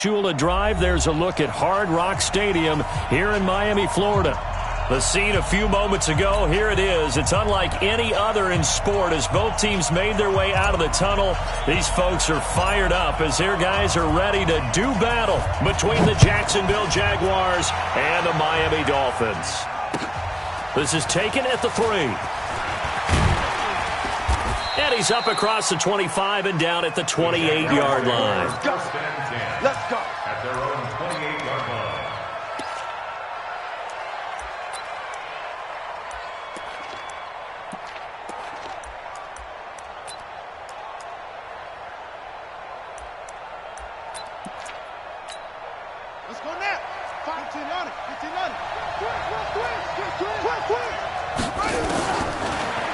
Shula Drive, there's a look at Hard Rock Stadium here in Miami, Florida. The scene a few moments ago, here it is. It's unlike any other in sport as both teams made their way out of the tunnel. These folks are fired up as their guys are ready to do battle between the Jacksonville Jaguars and the Miami Dolphins. This is taken at the 3. And he's up across the 25 and down at the 28-yard line. Let's go. At their own 28-yard line. Let's go now. 15 on it. 15 on it. Quick.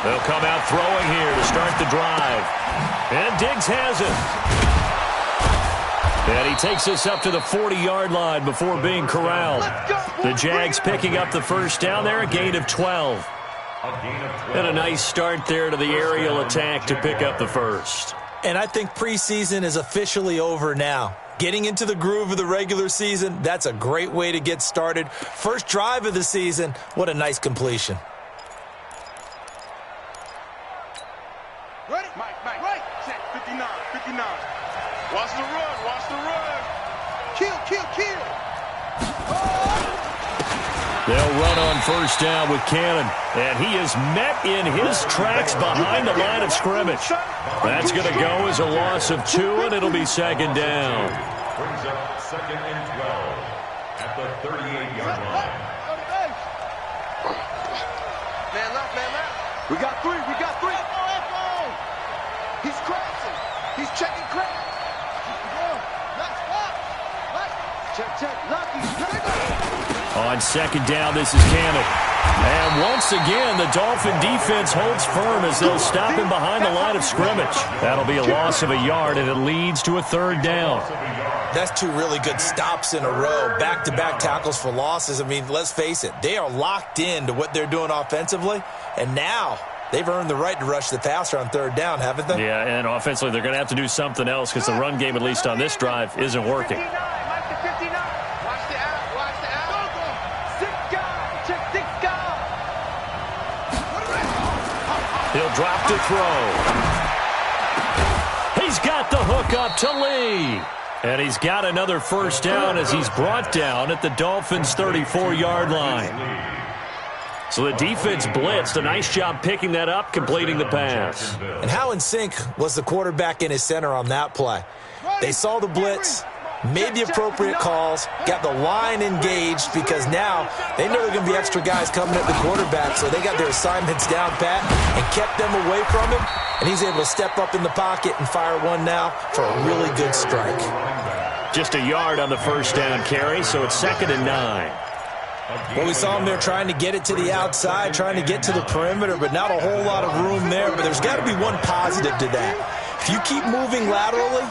They'll come out throwing here to start the drive. And Diggs has it. And he takes us up to the 40-yard line before being corralled. The Jags picking up the first down there, a gain of 12. And a nice start there to the aerial attack to pick up the first. And I think preseason is officially over now. Getting into the groove of the regular season, that's a great way to get started. First drive of the season, what a nice completion. Ready? Mike, right. Check, 59. Watch the run. Kill. They'll run on first down with Cannon. And he is met in his tracks behind the line of scrimmage. That's going to go as a loss of 2, and it'll be second down. Brings up second and 12 at the 38-yard line. Man left. We got 3. He's crossing. He's checking crack. Check. Lucky. On second down, this is Cannon. And once again, the Dolphin defense holds firm as they'll stop him behind the line of scrimmage. That'll be a loss of a yard, and it leads to a third down. That's 2 really good stops in a row. Back-to-back tackles for losses. I mean, let's face it, they are locked in to what they're doing offensively. And now they've earned the right to rush the passer on third down, haven't they? Yeah, and offensively, they're going to have to do something else because the run game, at least on this drive, isn't working. He'll drop to throw. He's got the hook up to Lee. And he's got another first down as he's brought down at the Dolphins' 34-yard line. So the defense blitzed. A nice job picking that up, completing the pass. And how in sync was the quarterback and his center on that play? They saw the blitz, made the appropriate calls, got the line engaged because now they know there are going to be extra guys coming at the quarterback, so they got their assignments down pat and kept them away from him, and he's able to step up in the pocket and fire one now for a really good strike. Just a yard on the first down carry, so it's second and 9. Well, we saw him there trying to get it to the outside, trying to get to the perimeter, but not a whole lot of room there. But there's got to be one positive to that. If you keep moving laterally,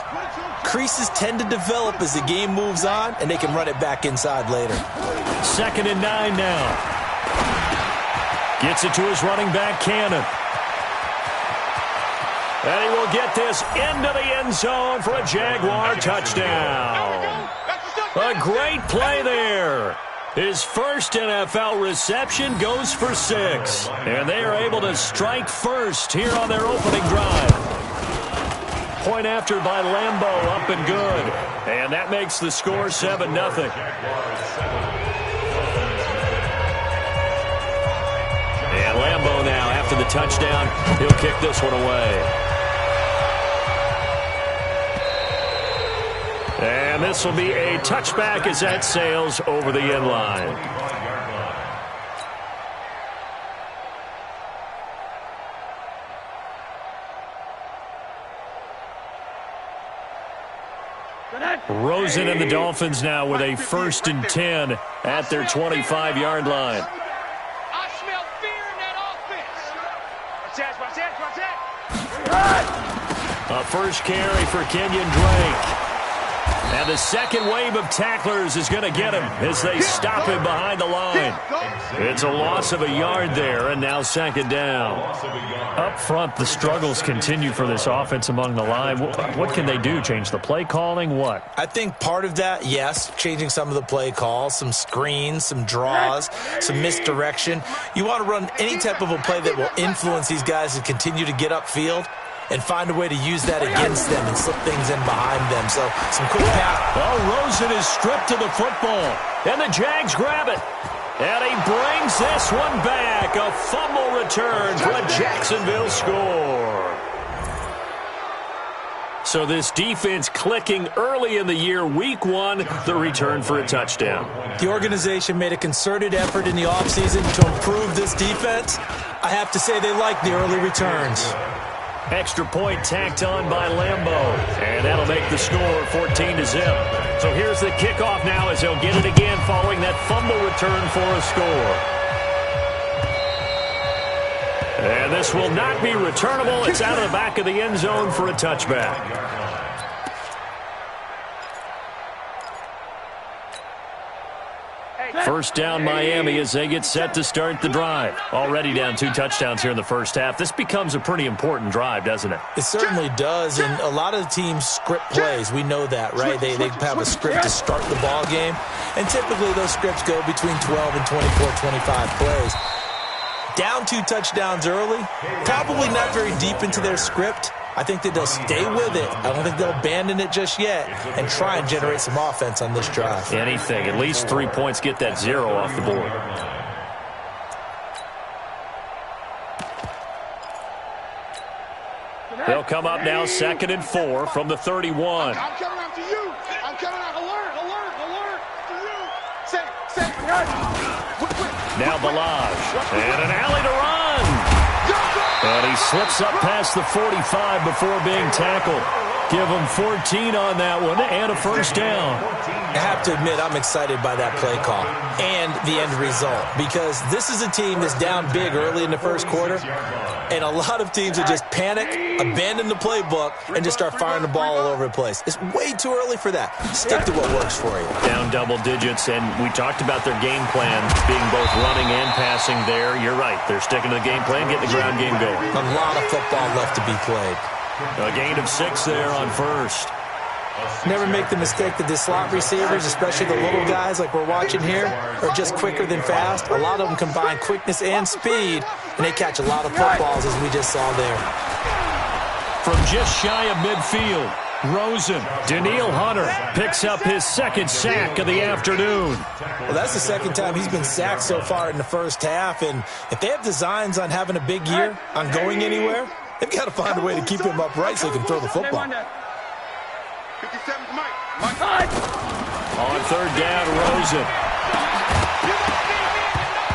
creases tend to develop as the game moves on, and they can run it back inside later. Second and 9 now. Gets it to his running back, Cannon. And he will get this into the end zone for a Jaguar touchdown. A great play there. His first NFL reception goes for 6. And they are able to strike first here on their opening drive. Point after by Lambeau, up and good. And that makes the score 7-0. And Lambeau now, after the touchdown, he'll kick this one away. And this will be a touchback as that sails over the end line. Rosen and the Dolphins now with a 1st and 10 at their 25-yard line. I smell fear in that offense. A first carry for Kenyon Drake. And the second wave of tacklers is going to get him as they stop him behind the line. It's a loss of a yard there, and now second down. Up front, the struggles continue for this offense among the line. What can they do? Change the play calling? What? I think part of that, yes, changing some of the play calls, some screens, some draws, some misdirection. You want to run any type of a play that will influence these guys to continue to get upfield and find a way to use that against them and slip things in behind them. So some quick pass. Well, Rosen is stripped to the football, and the Jags grab it. And he brings this one back. A fumble return for a Jacksonville score. So this defense clicking early in the year, week one, the return for a touchdown. The organization made a concerted effort in the offseason to improve this defense. I have to say they like the early returns. Extra point tacked on by Lambeau. And that'll make the score 14-0. So here's the kickoff now as they'll get it again following that fumble return for a score. And this will not be returnable. It's out of the back of the end zone for a touchback. First down Miami as they get set to start the drive. Already down 2 touchdowns here in the first half. This becomes a pretty important drive, doesn't it? It certainly does, and a lot of the teams script plays. We know that, right? They have a script to start the ball game, and typically those scripts go between 12 and 24, 25 plays. Down 2 touchdowns early, probably not very deep into their script. I think that they'll stay with it. I don't think they'll abandon it just yet and try and generate some offense on this drive. Anything. At least 3 points, get that 0 off the board. They'll come up now 2nd and 4 from the 31. I'm coming out to you. I'm coming out. Alert to you. Say, Now Balaj. And an alley to run. And he slips up past the 45 before being tackled. Give him 14 on that one and a first down. I have to admit, I'm excited by that play call and the end result because this is a team that's down big early in the first quarter, and a lot of teams that just panic, abandon the playbook, and just start firing the ball all over the place. It's way too early for that. Stick to what works for you. Down double digits, and we talked about their game plan being both running and passing there. You're right. They're sticking to the game plan, getting the ground game going. A lot of football left to be played. A gain of 6 there on first. Never make the mistake that the slot receivers, especially the little guys like we're watching here, are just quicker than fast. A lot of them combine quickness and speed, and they catch a lot of footballs, as we just saw there. From just shy of midfield, Rosen, Danielle Hunter picks up his 2nd sack of the afternoon. Well, that's the 2nd time he's been sacked so far in the first half, and if they have designs on having a big year, on going anywhere, they've got to find a way to keep him upright so he can throw the football. 57, Mike. On 3rd down, Rosen.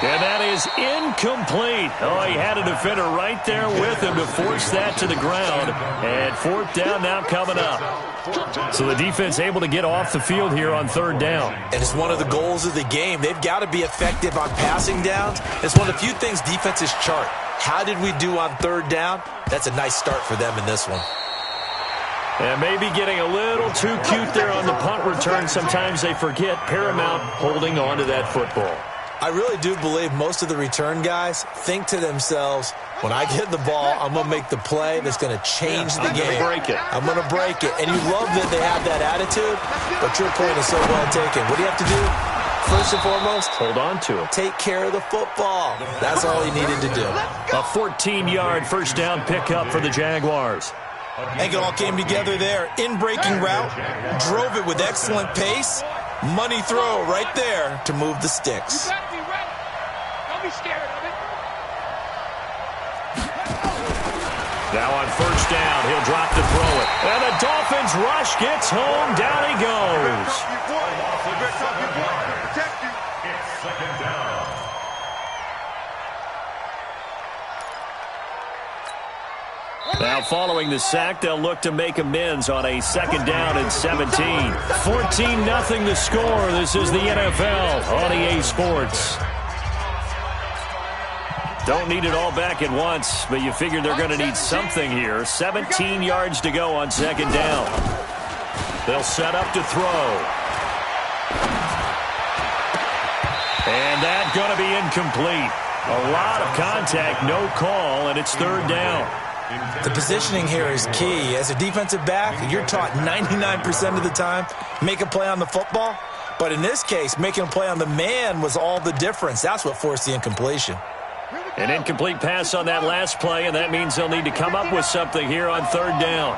And that is incomplete. Oh, he had a defender right there with him to force that to the ground. And 4th down now coming up. So the defense able to get off the field here on 3rd down. And it's one of the goals of the game. They've got to be effective on passing downs. It's one of the few things defenses chart. How did we do on 3rd down? That's a nice start for them in this one. And maybe getting a little too cute there on the punt return. Sometimes they forget Paramount holding on to that football. I really do believe most of the return guys think to themselves, when I get the ball, I'm going to make the play that's going to change the game. I'm going to break it. And you love that they have that attitude, but your point is so well taken. What do you have to do? First and foremost, hold on to it. Take care of the football. That's all he needed to do. A 14-yard first down pickup for the Jaguars. I think it all came together there. In-breaking route, drove it with excellent pace. Money throw right there to move the sticks. Don't be scared of it. Now on first down, he'll drop to throw it. And the Dolphins rush gets home. Down he goes. It's 2nd down. Now following the sack, they'll look to make amends on a 2nd down and 17. 14-0 the score. This is the NFL on EA Sports. Don't need it all back at once, but you figure they're going to need something here. 17 yards to go on 2nd down. They'll set up to throw. And that's going to be incomplete. A lot of contact, no call, and it's third down. The positioning here is key. As a defensive back, you're taught 99% of the time, make a play on the football. But in this case, making a play on the man was all the difference. That's what forced the incompletion. An incomplete pass on that last play, and that means they'll need to come up with something here on third down.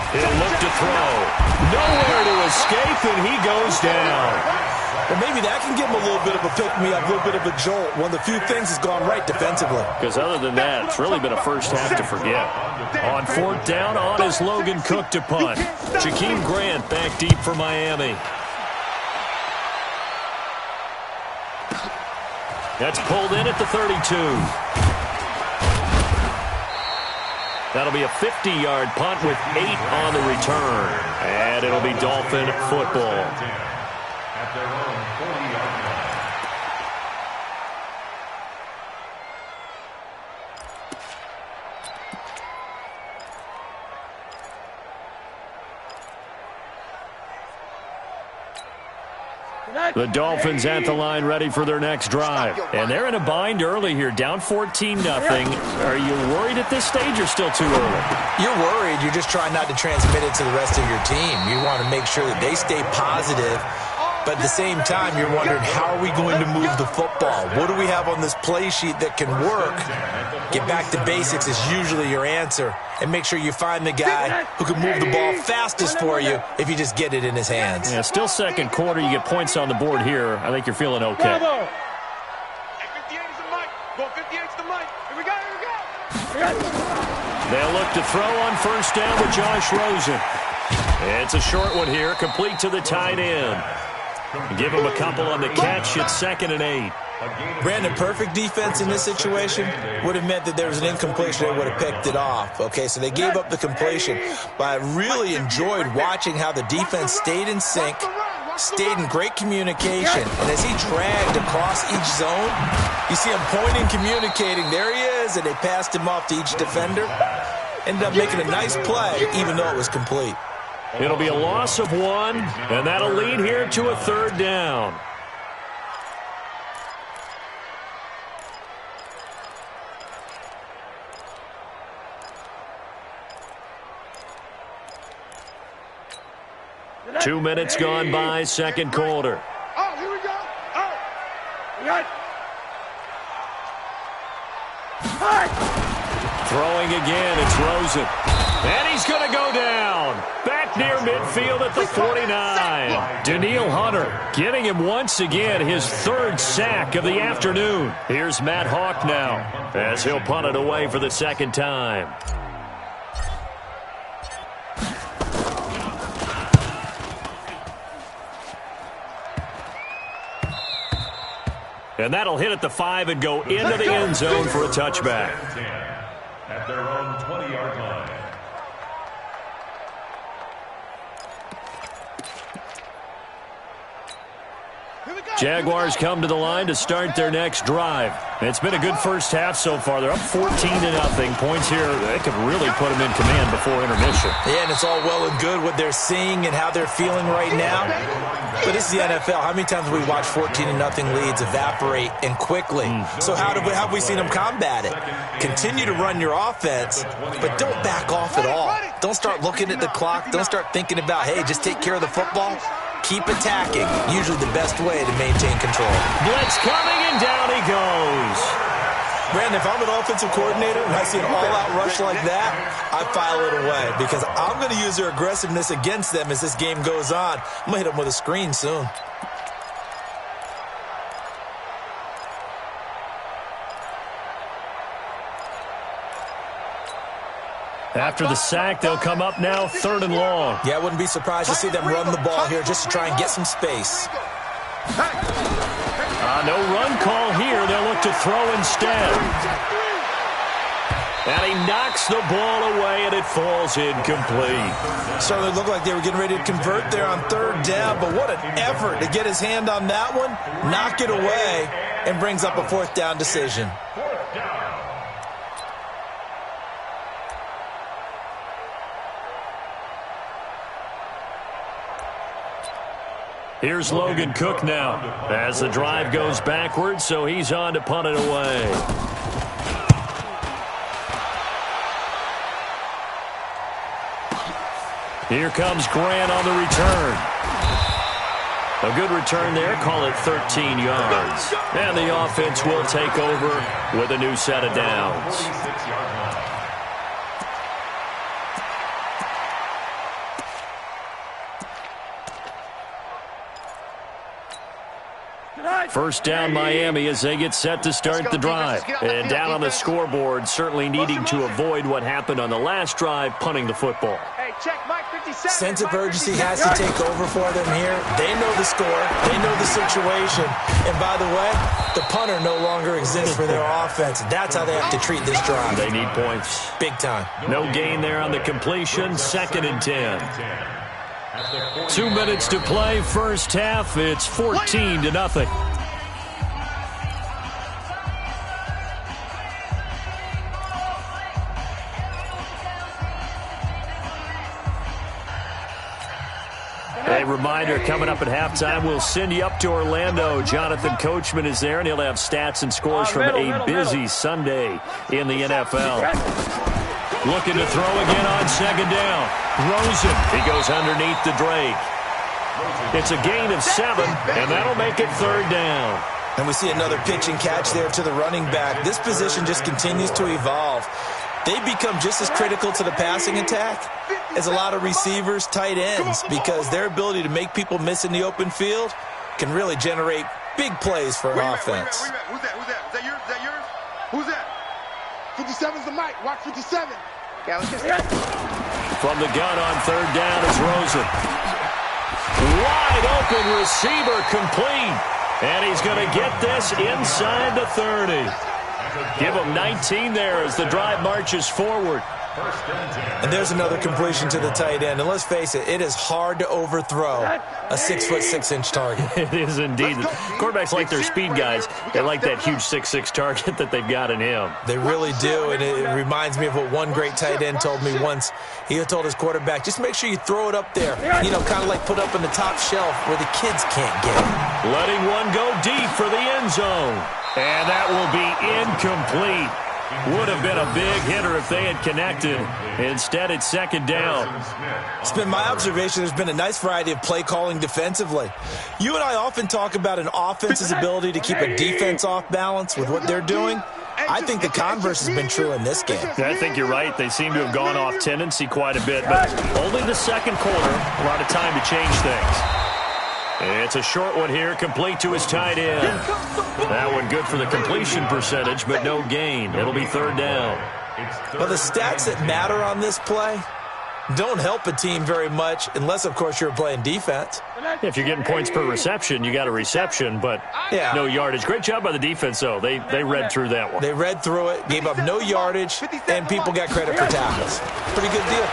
He'll look to throw. Nowhere to escape, and he goes down. Well, maybe that can give him a little bit of a pick-me-up, a little bit of a jolt. One of the few things has gone right defensively. Because other than that, it's really been a first half to forget. On fourth down, on is Logan Cook to punt. Jakeem Grant back deep for Miami. That's pulled in at the 32. That'll be a 50-yard punt with 8 on the return. And it'll be Dolphin football. At their own 40-yard line. The Dolphins at the line ready for their next drive. And they're in a bind early here, down 14-0. Are you worried at this stage or still too early? You're worried. You're just trying not to transmit it to the rest of your team. You want to make sure that they stay positive. But at the same time, you're wondering, how are we going to move the football? What do we have on this play sheet that can work? Get back to basics is usually your answer. And make sure you find the guy who can move the ball fastest for you if you just get it in his hands. Yeah, still second quarter. You get points on the board here. I think you're feeling okay. 58 is the mic. 58 is the mic. Here we go, here we go. They'll look to throw on first down with Josh Rosen. It's a short one here, complete to the tight end. Give him a couple on the catch. It's 2nd and 8. Brandon, perfect defense in this situation would have meant that there was an incompletion. They would have picked it off. Okay, so they gave up the completion. But I really enjoyed watching how the defense stayed in sync, stayed in great communication. And as he dragged across each zone, you see him pointing, communicating. There he is, and they passed him off to each defender. Ended up making a nice play, even though it was complete. It'll be a loss of 1, and that'll lead here to a third down. Two minutes gone by, second quarter. Oh, here we go. Oh, we got. Throwing again, it's Rosen. And he's going to go down. Back near midfield at the 49. Daniil Hunter getting him once again his 3rd sack of the afternoon. Here's Matt Hawk now as he'll punt it away for the 2nd time. And that'll hit at the 5 and go into the end zone for a touchback. At their own 20-yard line. Jaguars come to the line to start their next drive. It's been a good first half so far. They're up 14-0. Points here, they could really put them in command before intermission. Yeah, and it's all well and good what they're seeing and how they're feeling right now. But this is the NFL. How many times have we watched 14-0 leads evaporate and quickly? So how have we seen them combat it? Continue to run your offense, but don't back off at all. Don't start looking at the clock. Don't start thinking about, hey, just take care of the football. Keep attacking. Usually the best way to maintain control. Blitz coming, and down he goes. Brandon, if I'm an offensive coordinator and I see an all-out rush like that, I file it away because I'm going to use their aggressiveness against them as this game goes on. I'm going to hit them with a screen soon. After the sack, they'll come up now 3rd and long. Yeah, I wouldn't be surprised to see them run the ball here just to try and get some space. No run call here. They'll look to throw instead. And he knocks the ball away, and it falls incomplete. Certainly looked like they were getting ready to convert there on 3rd down, but what an effort to get his hand on that one, knock it away, and brings up a 4th down decision. Here's Logan Cook now as the drive goes backwards, so he's on to punt it away. Here comes Grant on the return. A good return there. Call it 13 yards. And the offense will take over with a new set of downs. First down Miami as they get set to start the drive. And down on the scoreboard, certainly needing to avoid what happened on the last drive, punting the football. Sense of urgency has to take over for them here. They know the score. They know the situation. And by the way, the punter no longer exists for their offense. That's how they have to treat this drive. They need points. Big time. No gain there on the completion. 2nd and 10. 2 minutes to play. First half. It's 14-0. A reminder, coming up at halftime, we'll send you up to Orlando. Jonathan Coachman is there, and he'll have stats and scores from a busy Sunday in the NFL. Looking to throw again on 2nd down. Rosen, he goes underneath to Drake. It's a gain of 7, and that'll make it 3rd down. And we see another pitch and catch there to the running back. This position just continues to evolve. They become just as critical to the passing attack as a lot of receivers, tight ends, because their ability to make people miss in the open field can really generate big plays for an offense. Who's that? Is that yours? Who's that? 57's the mic. Watch 57. Yeah, let's get it. From the gun on 3rd down is Rosen. Wide open receiver complete. And he's going to get this inside the 30. Give him 19 there as the drive marches forward. And there's another completion to the tight end. And let's face it, it is hard to overthrow a 6'6" target. It is indeed. Quarterbacks like their speed guys. They like that huge 6'6" target that they've got in him. They really do, and it reminds me of what one great tight end told me once. He told his quarterback, just make sure you throw it up there, you know, kind of like put up in the top shelf where the kids can't get it. Letting one go deep for the end zone. And that will be incomplete. Would have been a big hitter if they had connected. Instead, it's 2nd down. It's been my observation there's been a nice variety of play calling defensively. You and I often talk about an offense's ability to keep a defense off balance with what they're doing. I think the converse has been true in this game. I think you're right. They seem to have gone off tendency quite a bit, but only the 2nd quarter. A lot of time to change things. It's a short one here, complete to his tight end. That one good for the completion percentage, but no gain. It'll be 3rd down. Well, the stats that matter on this play don't help a team very much unless, of course, you're playing defense. If you're getting points per reception, you got a reception, but no yardage. Great job by the defense, though. They read through that one. They read through it, gave up no yardage, and people got credit for tackles. Pretty good deal.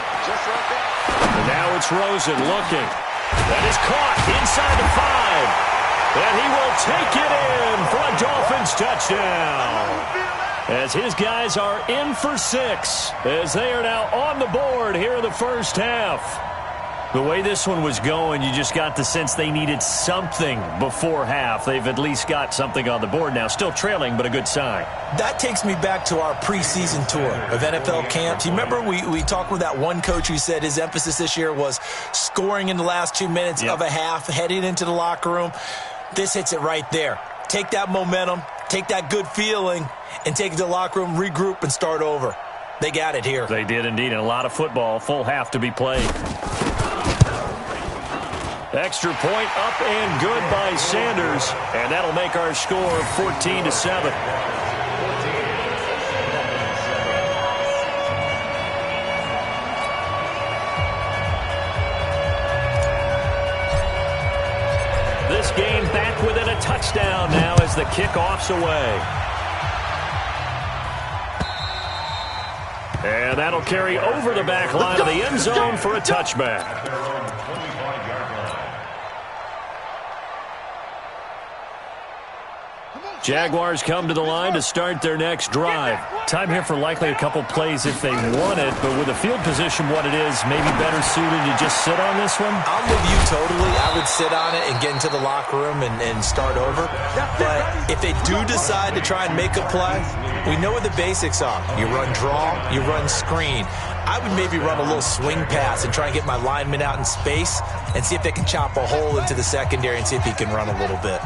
And now it's Rosen looking. That is caught inside the 5. And he will take it in for a Dolphins touchdown. As his guys are in for 6, as they are now on the board here in the first half. The way this one was going, you just got the sense they needed something before half. They've at least got something on the board now. Still trailing, but a good sign. That takes me back to our preseason tour of NFL camps. You remember we talked with that one coach who said his emphasis this year was scoring in the last 2 minutes of a half, heading into the locker room. This hits it right there. Take that momentum, take that good feeling, and take it to the locker room, regroup, and start over. They got it here. They did indeed, and a lot of football, full half to be played. Extra point up and good by Sanders, and that'll make our score 14-7. This game back within a touchdown now as the kickoff's away. And that'll carry over the back line of the end zone for a touchback. Jaguars come to the line to start their next drive. Time here for likely a couple plays if they want it, but with the field position what it is, maybe better suited to just sit on this one? I'm with you totally. I would sit on it and get into the locker room and start over. But if they do decide to try and make a play, we know what the basics are. You run draw, you run screen. I would maybe run a little swing pass and try and get my lineman out in space and see if they can chop a hole into the secondary and see if he can run a little bit.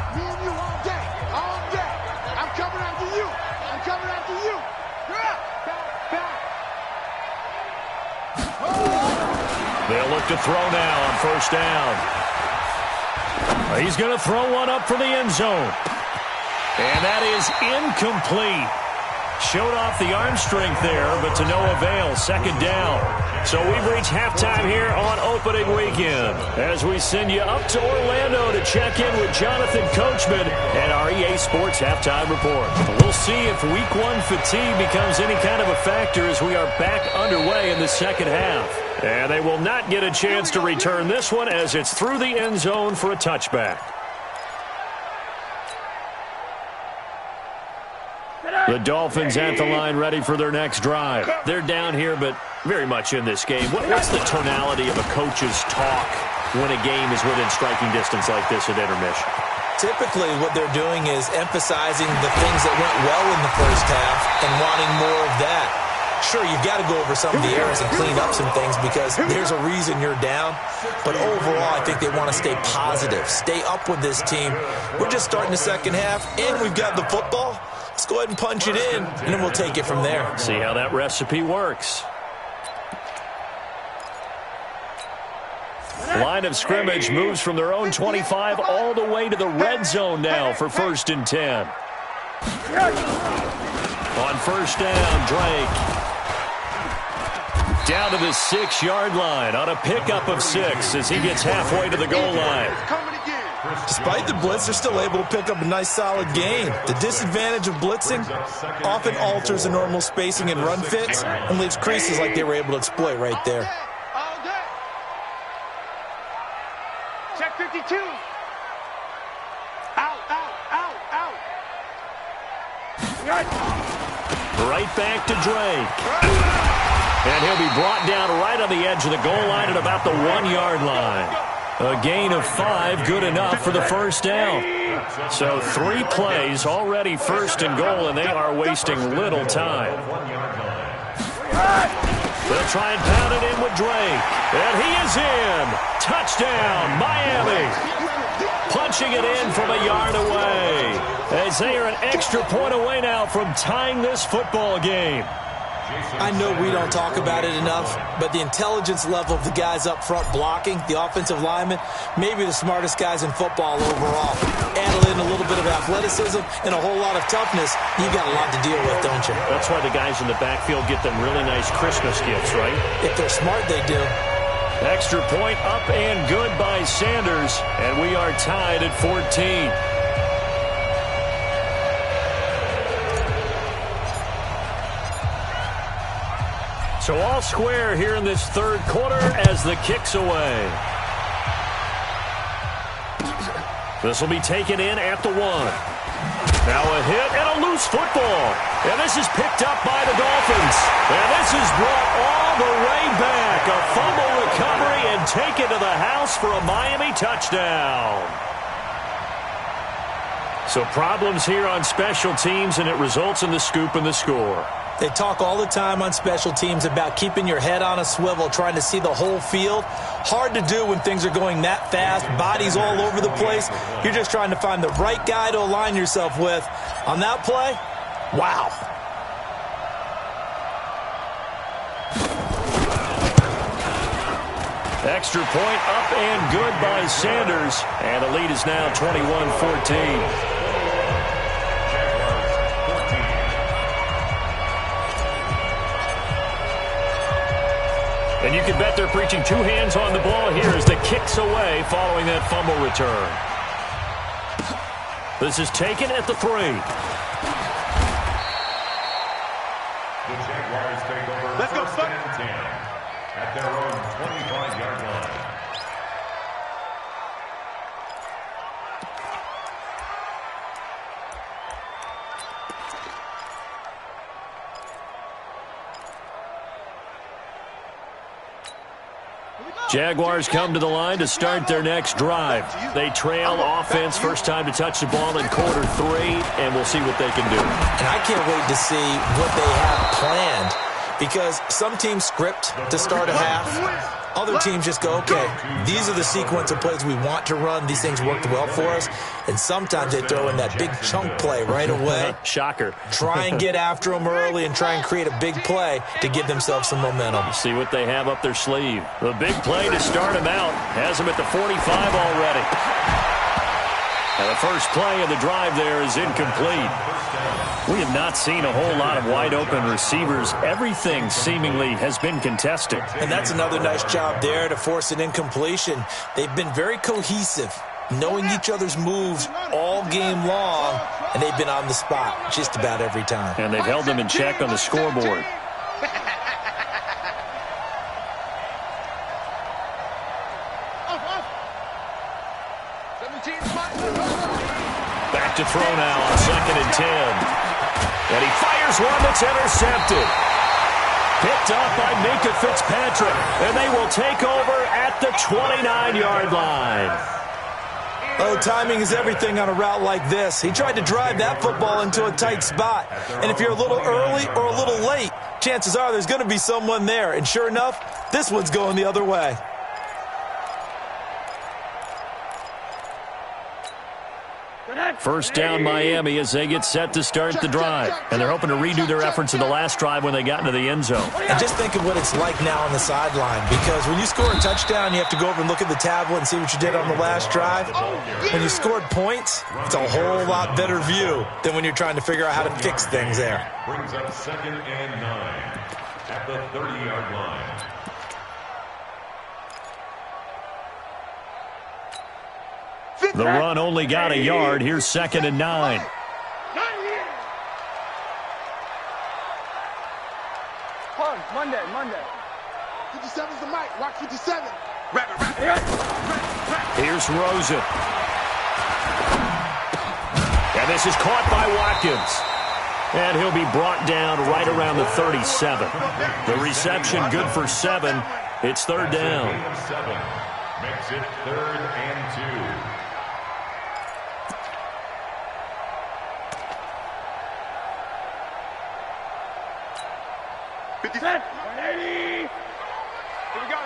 They'll look to throw now on first down. He's going to throw one up for the end zone. And that is incomplete. Showed off the arm strength there, but to no avail. Second down. So we've reached halftime here on opening weekend as we send you up to Orlando to check in with Jonathan Coachman and our EA Sports Halftime Report. We'll see if Week 1 fatigue becomes any kind of a factor as we are back underway in the second half. And they will not get a chance to return this one as it's through the end zone for a touchback. The Dolphins at the line ready for their next drive. They're down here, but very much in this game. What's the tonality of a coach's talk when a game is within striking distance like this at intermission? Typically, what they're doing is emphasizing the things that went well in the first half and wanting more of that. Sure, you've got to go over some of the errors and clean up some things because there's a reason you're down. But overall, I think they want to stay positive, stay up with this team. We're just starting the second half, and we've got the football. Let's go ahead and punch it in, and then we'll take it from there. See how that recipe works. Line of scrimmage moves from their own 25 all the way to the red zone now for 1st and 10. On first down, Drake. Down to the 6-yard line on a pickup of 6 as he gets halfway to the goal line. Despite the blitz, they're still able to pick up a nice, solid gain. The disadvantage of blitzing often alters the normal spacing and run fits and leaves creases like they were able to exploit right there. Check 52. Out. Right back to Drake. And he'll be brought down right on the edge of the goal line at about the 1-yard line. A gain of 5, good enough for the first down. So 3 plays, already 1st and goal, and they are wasting little time. They'll try and pound it in with Drake. And he is in. Touchdown, Miami. Punching it in from a yard away. As they are an extra point away now from tying this football game. I know we don't talk about it enough, but the intelligence level of the guys up front blocking, the offensive linemen, maybe the smartest guys in football overall. Add in a little bit of athleticism and a whole lot of toughness, you got a lot to deal with, don't you? That's why the guys in the backfield get them really nice Christmas gifts, right? If they're smart, they do. Extra point up and good by Sanders, and we are tied at 14. So all square here in this third quarter as the kick's away. This will be taken in at the 1. Now a hit and a loose football. And this is picked up by the Dolphins. And this is brought all the way back. A fumble recovery and taken to the house for a Miami touchdown. So problems here on special teams, and it results in the scoop and the score. They talk all the time on special teams about keeping your head on a swivel, trying to see the whole field. Hard to do when things are going that fast, bodies all over the place. You're just trying to find the right guy to align yourself with. On that play, wow. Extra point up and good by Sanders. And the lead is now 21-14. And you can bet they're preaching 2 hands on the ball here as the kick's away following that fumble return. This is taken at the 3. The Jaguars take over. Let's go, 1st and 10 at their own 25-yard line. Jaguars come to the line to start their next drive. They trail offense, first time to touch the ball in quarter 3, and we'll see what they can do. And I can't wait to see what they have planned, because some teams script to start a half. Other teams just go, okay, these are the sequence of plays we want to run. These things worked well for us. And sometimes they throw in that big chunk play right away. Shocker. Try and get after them early and try and create a big play to give themselves some momentum. Let's see what they have up their sleeve. The big play to start them out has them at the 45 already. And the first play of the drive there is incomplete. We have not seen a whole lot of wide-open receivers. Everything seemingly has been contested. And that's another nice job there to force an incompletion. They've been very cohesive, knowing each other's moves all game long, and they've been on the spot just about every time. And they've held them in check on the scoreboard. Back to throw now on 2nd and 10. And he fires one that's intercepted. Picked up by Minkah Fitzpatrick. And they will take over at the 29-yard line. Oh, timing is everything on a route like this. He tried to drive that football into a tight spot. And if you're a little early or a little late, chances are there's going to be someone there. And sure enough, this one's going the other way. First down Miami as they get set to start the drive. And they're hoping to redo their efforts in the last drive when they got into the end zone. And just think of what it's like now on the sideline, because when you score a touchdown, you have to go over and look at the tablet and see what you did on the last drive. When you scored points, it's a whole lot better view than when you're trying to figure out how to fix things there. Brings up 2nd and 9 at the 30-yard line. The run only got a yard. Here's 2nd and 9. Monday. 57's the mic. Watch 57. Here's Rosen. And this is caught by Watkins. And he'll be brought down right around the 37. The reception good for 7. It's 3rd down. Makes it 3rd and 2. Set. 180. Here we go.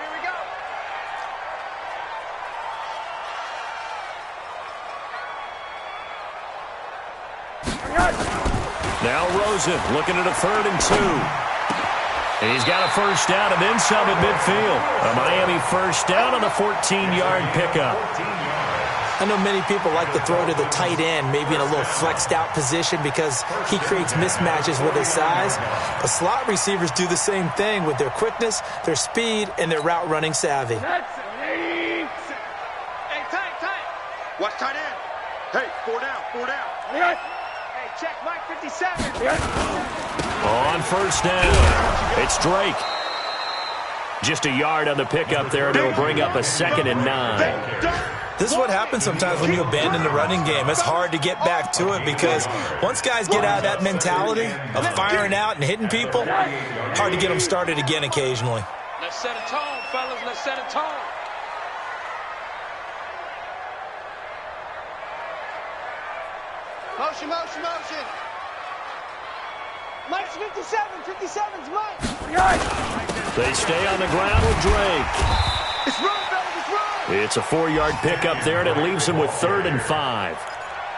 Now Rosen looking at a 3rd and 2. And he's got a first down and then some at midfield. A Miami first down on the 14-yard pickup. I know many people like to throw to the tight end, maybe in a little flexed out position because he creates mismatches with his size. But slot receivers do the same thing with their quickness, their speed, and their route running savvy. Hey, tight. Watch tight end. Hey, 4 down. Hey, check Mike 57. On first down, it's Drake. Just a yard on the pickup there, and it'll bring up a 2nd and 9. This is what happens sometimes when you abandon the running game. It's hard to get back to it because once guys get out of that mentality of firing out and hitting people, hard to get them started again occasionally. Let's set a tone, fellas. Let's set a tone. Motion. Mike's 57. 57's Mike. They stay on the ground with Drake. It's run, fellas. It's run. It's a 4-yard pickup there, and it leaves them with 3rd and 5.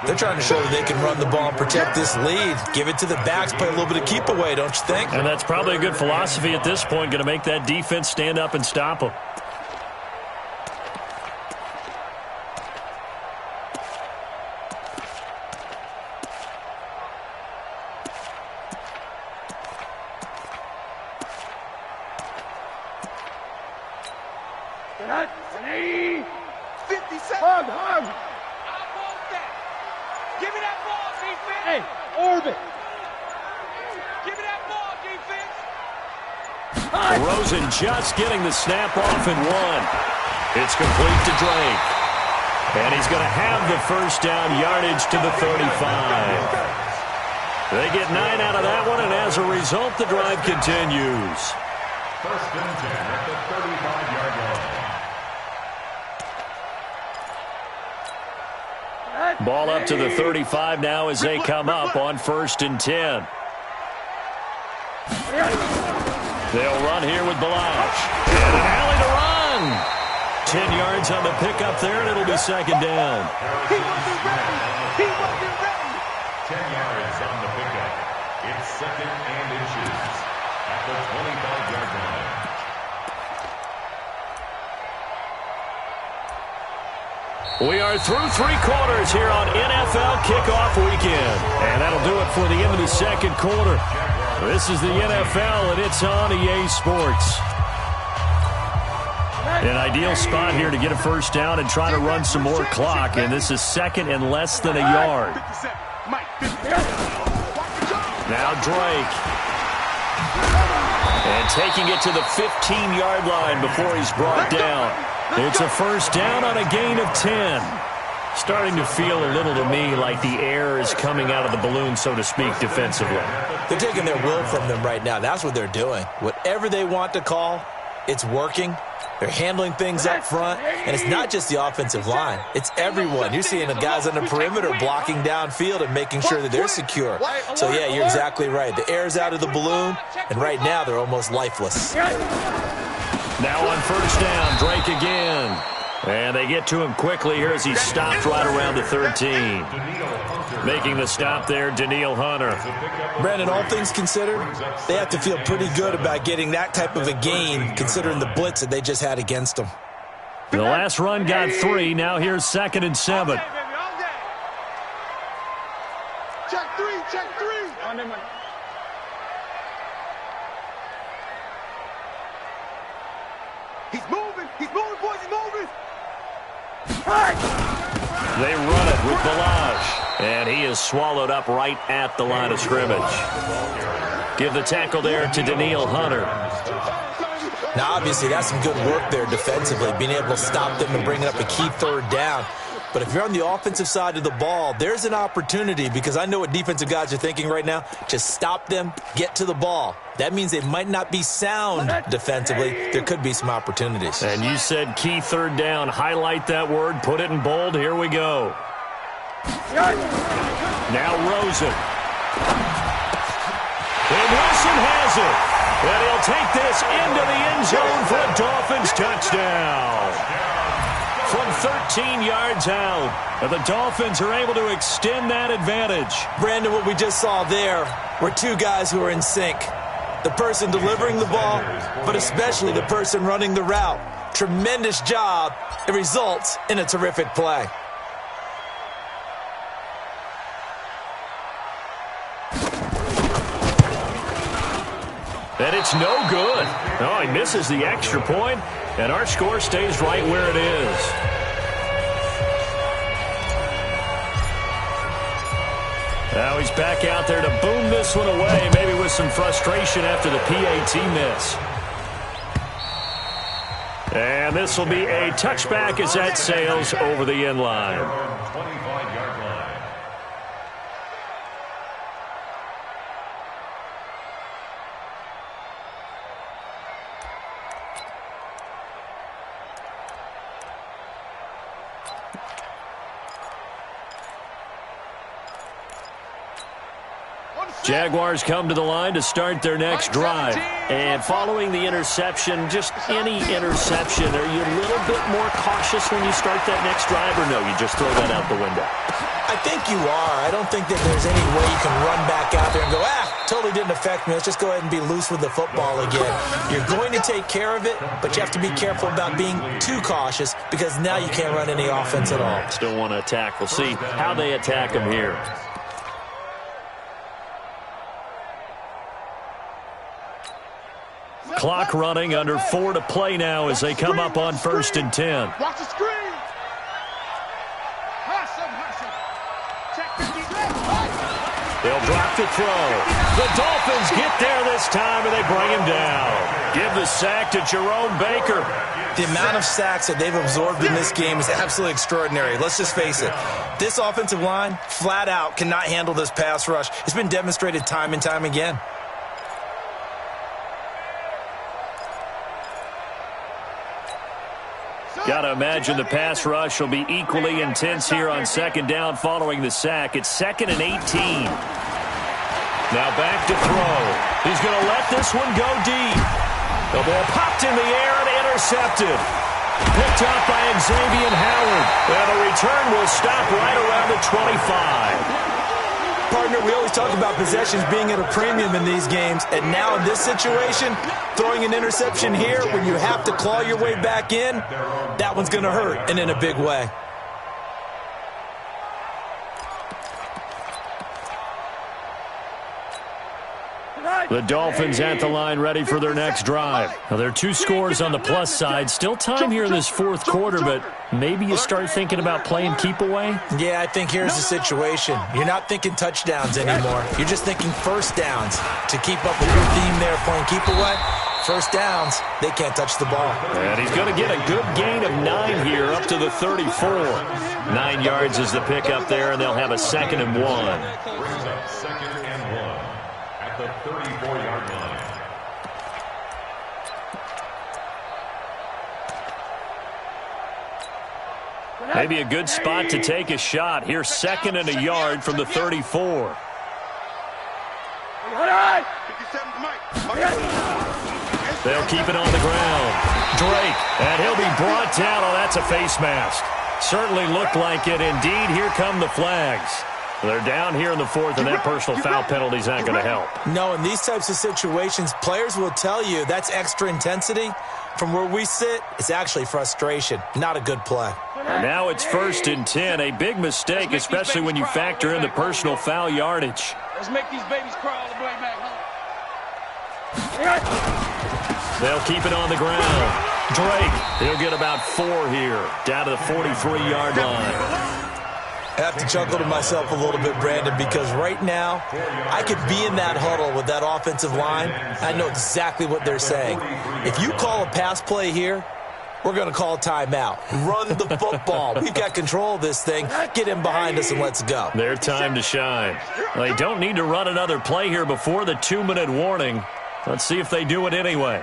They're trying to show that they can run the ball and protect this lead. Give it to the backs, play a little bit of keep away, don't you think? And that's probably a good philosophy at this point, going to make that defense stand up and stop them. Hug. 57. Hug. I want that. Give me that ball, defense. Hey, orbit. Give me that ball, defense. Rosen just getting the snap off and 1. It's complete to Drake. And he's going to have the first down, yardage to the 35. They get 9 out of that one, and as a result, the drive continues. First and 10 at the 35-yard line. Ball up to the 35 now as they come up on 1st and 10. They'll run here with Balazs. And an alley to run. 10 yards on the pickup there, and it'll be 2nd down. He wasn't ready. He wasn't ready. 10 yards on the pickup. It's 2nd and inches at the 25-yard line. We are through 3 quarters here on NFL Kickoff Weekend. And that'll do it for the end of the 2nd quarter. This is the NFL, and it's on EA Sports. An ideal spot here to get a 1st down and try to run some more clock. And this is 2nd and less than a yard. Now Drake. And taking it to the 15-yard line before he's brought down. It's a 1st down on a gain of 10. Starting to feel a little to me like the air is coming out of the balloon, so to speak, defensively. They're taking their will from them right now. That's what they're doing. Whatever they want to call, it's working. They're handling things up front, and it's not just the offensive line. It's everyone. You're seeing the guys on the perimeter blocking downfield and making sure that they're secure. So, yeah, you're exactly right. The air's out of the balloon, and right now they're almost lifeless. Now on 1st down, Drake again. And they get to him quickly here as he stopped right around the 13. Making the stop there, Danielle Hunter. Brandon, all things considered, they have to feel pretty good about getting that type of a gain, considering the blitz that they just had against them. The last run got 3. Now here's 2nd and 7. Check 3, check 3. He's moving, boys, he's moving. They run it with Balazs, and he is swallowed up right at the line of scrimmage. Give the tackle there to Danielle Hunter. Now, obviously, that's some good work there defensively, being able to stop them and bringing up a key 3rd down. But if you're on the offensive side of the ball, there's an opportunity, because I know what defensive guys are thinking right now. Just stop them, get to the ball. That means they might not be sound defensively. There could be some opportunities. And you said key 3rd down. Highlight that word. Put it in bold. Here we go. Now Rosen. And Wilson has it. And he'll take this into the end zone for a Dolphins touchdown. From 13 yards out, and the Dolphins are able to extend that advantage. Brandon, what we just saw there were 2 guys who are in sync. The person delivering the ball, but especially the person running the route. Tremendous job. It results in a terrific play. And it's no good. Oh, he misses the extra point, and our score stays right where it is. Now he's back out there to boom this one away, maybe with some frustration after the PAT miss. And this will be a touchback as that sails over the end line. 25-yard line. Jaguars come to the line to start their next drive. And following the interception, just any interception, are you a little bit more cautious when you start that next drive, or no, you just throw that out the window? I think you are. I don't think that there's any way you can run back out there and go, totally didn't affect me. Let's just go ahead and be loose with the football again. You're going to take care of it, but you have to be careful about being too cautious, because now you can't run any offense at all. Still want to attack. We'll see how they attack them here. Clock running, under 4 to play now as they come up on 1st and 10. Watch the screen. They'll drop to throw. The Dolphins get there this time, and they bring him down. Give the sack to Jerome Baker. The amount of sacks that they've absorbed in this game is absolutely extraordinary. Let's just face it. This offensive line, flat out, cannot handle this pass rush. It's been demonstrated time and time again. Got to imagine the pass rush will be equally intense here on second down following the sack. It's 2nd and 18. Now back to throw. He's going to let this one go deep. The ball popped in the air and intercepted. Picked up by Xavier Howard. And the return will stop right around the 25. Partner, we always talk about possessions being at a premium in these games, and now in this situation, throwing an interception here when you have to claw your way back in, that one's going to hurt, and in a big way. The Dolphins at the line ready for their next drive. Now, there are 2 scores on the plus side. Still time here in this 4th quarter, but maybe you start thinking about playing keep away? Yeah, I think here's the situation. You're not thinking touchdowns anymore. You're just thinking first downs. To keep up with your theme there, playing keep away, first downs, they can't touch the ball. And he's going to get a good gain of 9 here up to the 34. 9 yards is the pickup there, and they'll have a 2nd and 1. Brings up 2nd and 1 at the 34-yard line. Maybe a good spot to take a shot. Here's 2nd and a yard from the 34. They'll keep it on the ground. Drake, and he'll be brought down. Oh, that's a face mask. Certainly looked like it. Indeed, here come the flags. They're down here in the 4th, and that personal foul penalty is not going to help. No, in these types of situations, players will tell you that's extra intensity. From where we sit, it's actually frustration. Not a good play. Now it's 1st and 10. A big mistake, especially when you factor in the personal foul yardage. Let's make these babies crawl all the way back home. They'll keep it on the ground. Drake, he'll get about 4 here, down to the 43-yard line. I have to chuckle to myself a little bit, Brandon, because right now I could be in that huddle with that offensive line. I know exactly what they're saying. If you call a pass play here, we're going to call a timeout. Run the football. We've got control of this thing. Get in behind us and let's go. Their time to shine. They don't need to run another play here before the 2-minute warning. Let's see if they do it anyway.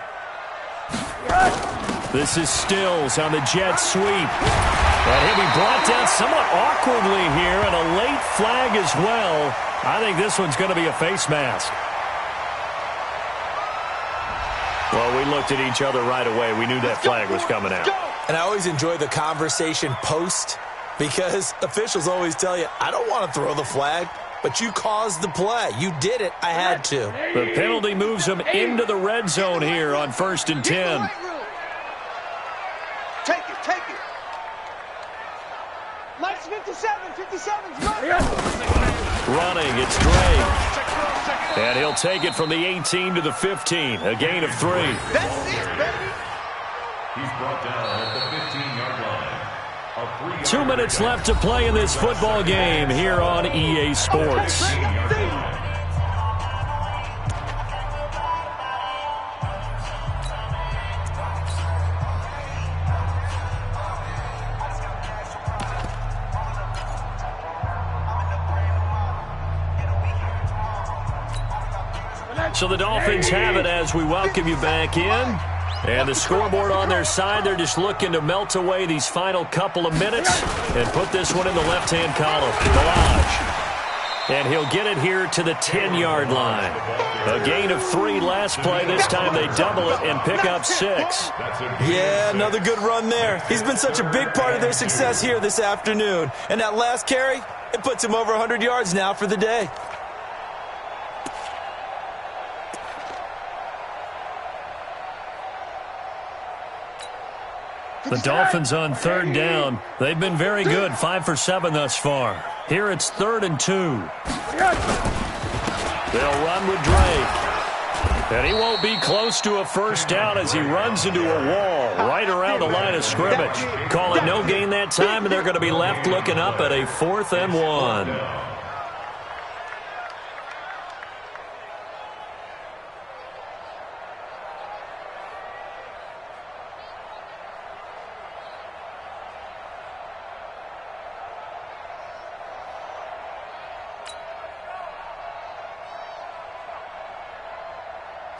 This is Stills on the jet sweep. And he'll be brought down somewhat awkwardly here, and a late flag as well. I think this one's going to be a face mask. Well, we looked at each other right away. We knew that flag was coming out. And I always enjoy the conversation post, because officials always tell you, I don't want to throw the flag, but you caused the play. You did it. I had to. The penalty moves them into the red zone here on 1st and 10. Take it, take it. Mike's 57's running. Running, it's Drake. And he'll take it from the 18 to the 15. A gain of 3. That's it, baby. He's brought down at the 15-yard line. 2 minutes left to play in this football game here on EA Sports. So the Dolphins have it as we welcome you back in. And the scoreboard on their side, they're just looking to melt away these final couple of minutes and put this one in the left-hand column. Balaj. And he'll get it here to the 10-yard line. A gain of 3 last play. This time they double it and pick up 6. Yeah, another good run there. He's been such a big part of their success here this afternoon. And that last carry, it puts him over 100 yards now for the day. The Dolphins on 3rd down. They've been very good, 5 for 7 thus far. Here it's 3rd and 2. They'll run with Drake. And he won't be close to a first down as he runs into a wall right around the line of scrimmage. Call it no gain that time, and they're going to be left looking up at a 4th and 1.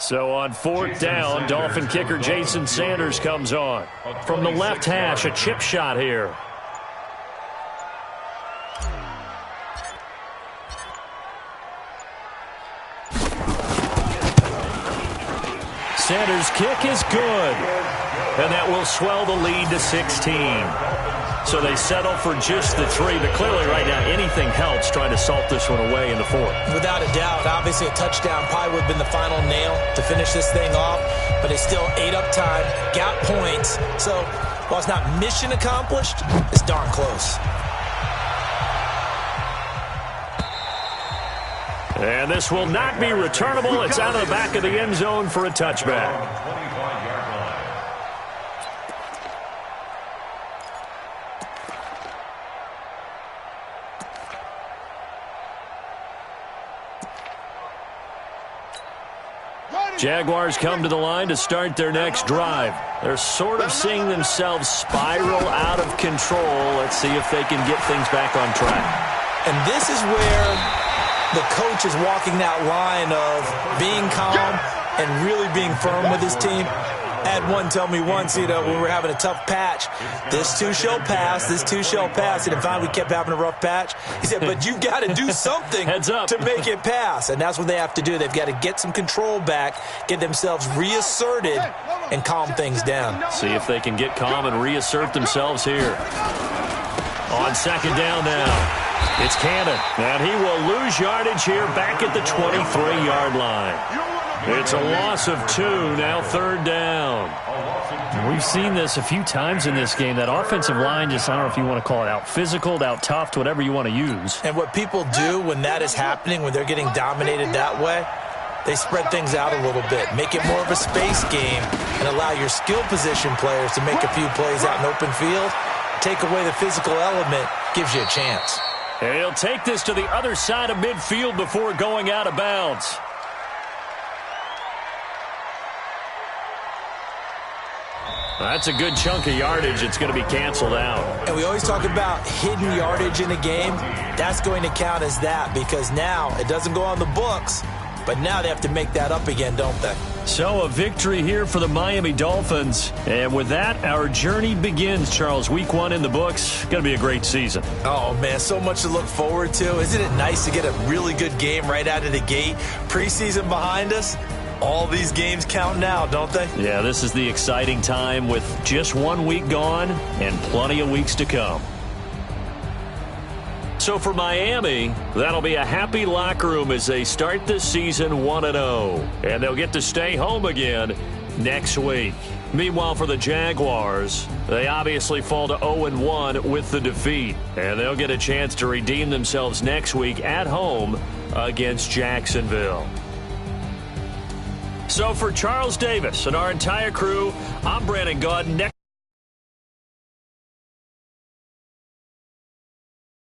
So on 4th down, Dolphin kicker Jason Sanders comes on. From the left hash, a chip shot here. Sanders' kick is good. And that will swell the lead to 16. So they settle for just the 3, but clearly right now anything helps trying to salt this one away in the 4th. Without a doubt, obviously a touchdown probably would have been the final nail to finish this thing off, but they still ate up time, got points. So while it's not mission accomplished, it's darn close. And this will not be returnable. It's out of the back of the end zone for a touchback. Jaguars come to the line to start their next drive. They're sort of seeing themselves spiral out of control. Let's see if they can get things back on track. And this is where the coach is walking that line of being calm and really being firm with his team. I had one tell me once, when we were having a tough patch, this too shall pass, this too shall pass. And finally we kept having a rough patch. He said, but you've got to do something to make it pass. And that's what they have to do. They've got to get some control back, get themselves reasserted, and calm things down. See if they can get calm and reassert themselves here. On 2nd down now, it's Cannon. And he will lose yardage here back at the 23-yard line. It's a loss of 2, now 3rd down. We've seen this a few times in this game. That offensive line just, I don't know if you want to call it out physical, out tough, whatever you want to use. And what people do when that is happening, when they're getting dominated that way, they spread things out a little bit, make it more of a space game, and allow your skill position players to make a few plays out in open field. Take away the physical element, gives you a chance. And he'll take this to the other side of midfield before going out of bounds. That's a good chunk of yardage. It's going to be canceled out. And we always talk about hidden yardage in a game. That's going to count as that because now it doesn't go on the books, but now they have to make that up again, don't they? So a victory here for the Miami Dolphins. And with that, our journey begins, Charles. Week 1 in the books. Going to be a great season. Oh, man, so much to look forward to. Isn't it nice to get a really good game right out of the gate? Preseason behind us. All these games count now, don't they? Yeah, this is the exciting time with just 1 week gone and plenty of weeks to come. So for Miami, that'll be a happy locker room as they start this season 1-0. And they'll get to stay home again next week. Meanwhile, for the Jaguars, they obviously fall to 0-1 with the defeat. And they'll get a chance to redeem themselves next week at home against Jacksonville. So for Charles Davis and our entire crew, I'm Brandon Gaudin.